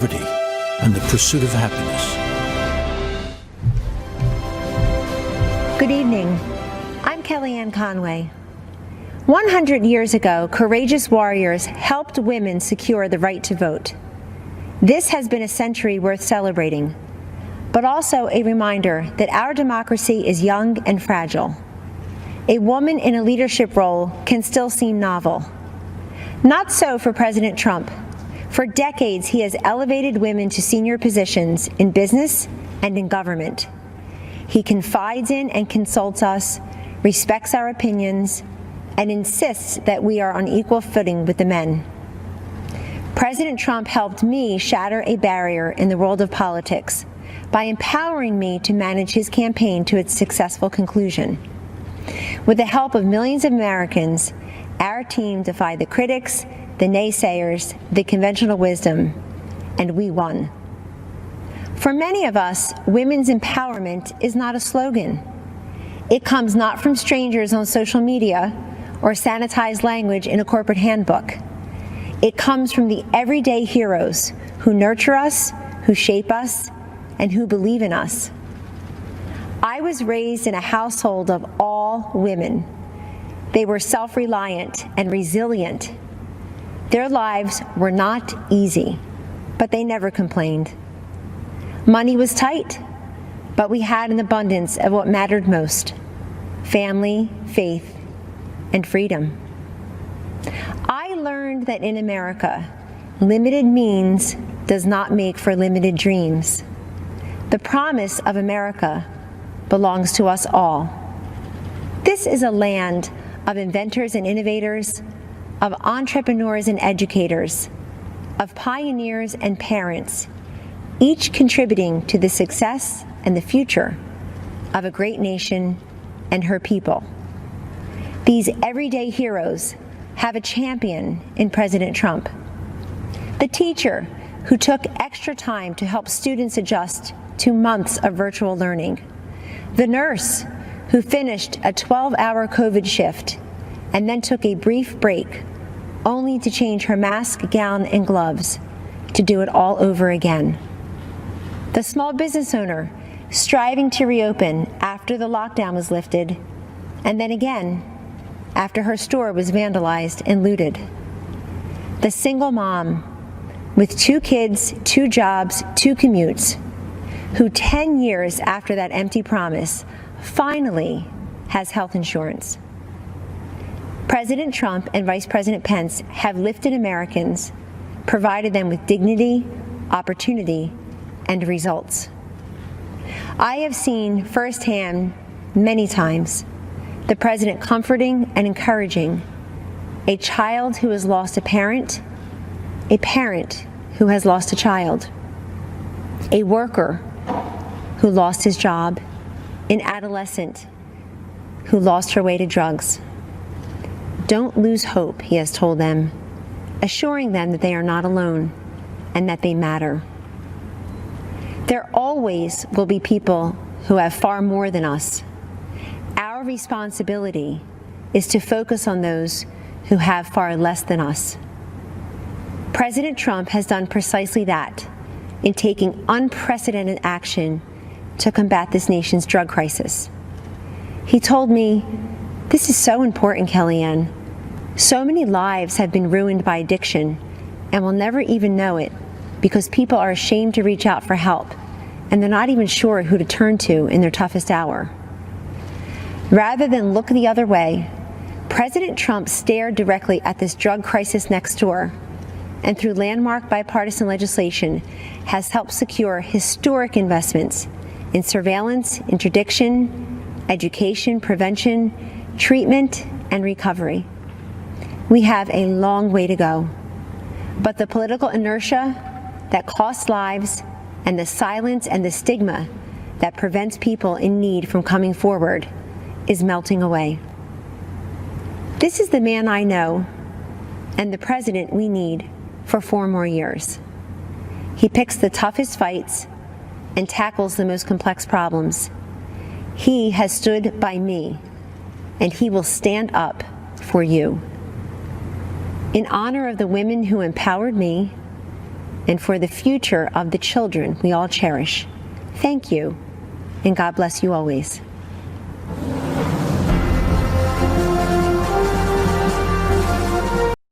and the pursuit of happiness. Good evening. I'm Kellyanne Conway. 100 years ago, courageous warriors helped women secure the right to vote. This has been a century worth celebrating, but also a reminder that our democracy is young and fragile. A woman in a leadership role can still seem novel. Not so for President Trump. For decades, he has elevated women to senior positions in business and in government. He confides in and consults us, respects our opinions, and insists that we are on equal footing with the men. President Trump helped me shatter a barrier in the world of politics by empowering me to manage his campaign to its successful conclusion. With the help of millions of Americans, our team defied the critics, the naysayers, the conventional wisdom, and we won. For many of us, women's empowerment is not a slogan. It comes not from strangers on social media or sanitized language in a corporate handbook. It comes from the everyday heroes who nurture us, who shape us, and who believe in us. I was raised in a household of all women. They were self-reliant and resilient. Their lives were not easy, but they never complained. Money was tight, but we had an abundance of what mattered most: family, faith, and freedom. I learned that in America, limited means does not make for limited dreams. The promise of America belongs to us all. This is a land of inventors and innovators, of entrepreneurs and educators, of pioneers and parents, each contributing to the success and the future of a great nation and her people. These everyday heroes have a champion in President Trump. The teacher who took extra time to help students adjust to months of virtual learning. The nurse who finished a 12-hour COVID shift and then took a brief break only to change her mask, gown, and gloves to do it all over again. The small business owner striving to reopen after the lockdown was lifted, and then again after her store was vandalized and looted. The single mom with 2 kids, 2 jobs, 2 commutes, who 10 years after that empty promise finally has health insurance. President Trump and Vice President Pence have lifted Americans, provided them with dignity, opportunity, and results. I have seen firsthand many times the president comforting and encouraging a child who has lost a parent who has lost a child, a worker who lost his job, an adolescent who lost her way to drugs. Don't lose hope, he has told them, assuring them that they are not alone and that they matter. There always will be people who have far more than us. Our responsibility is to focus on those who have far less than us. President Trump has done precisely that in taking unprecedented action to combat this nation's drug crisis. He told me, "This is so important, Kellyanne. So many lives have been ruined by addiction and will never even know it because people are ashamed to reach out for help and they're not even sure who to turn to in their toughest hour." Rather than look the other way, President Trump stared directly at this drug crisis next door and through landmark bipartisan legislation has helped secure historic investments in surveillance, interdiction, education, prevention, treatment, and recovery. We have a long way to go, but the political inertia that costs lives and the silence and the stigma that prevents people in need from coming forward is melting away. This is the man I know and the president we need for 4 more years. He picks the toughest fights and tackles the most complex problems. He has stood by me, and he will stand up for you. In honor of the women who empowered me and for the future of the children we all cherish. Thank you, and God bless you always.